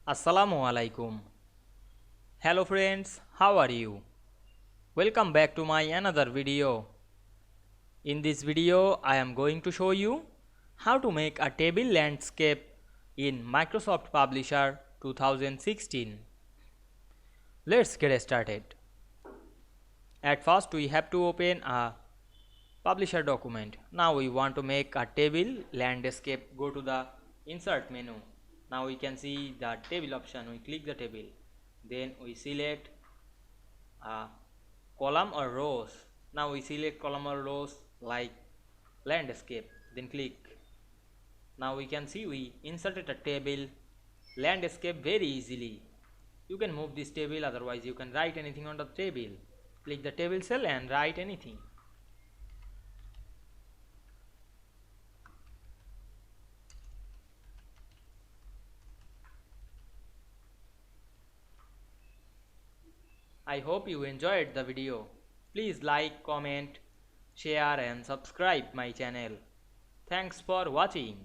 Assalamu Walaikum. Hello friends, how are you? Welcome back to my another video. In this video, I am going to show you how to make a table landscape in Microsoft Publisher 2016. Let's get started. At first, we have to open a Publisher document. Now we want to make a table landscape. Go to the Insert menu. Now we can see the table option. We click the table. Then we select column or rows. Now we select column or rows like landscape. Then click. Now we can see we inserted a table landscape very easily. You can move this table, otherwise you can write anything on the table. Click the table cell and write anything. I hope you enjoyed the video. Please like, comment, share and subscribe my channel. Thanks for watching.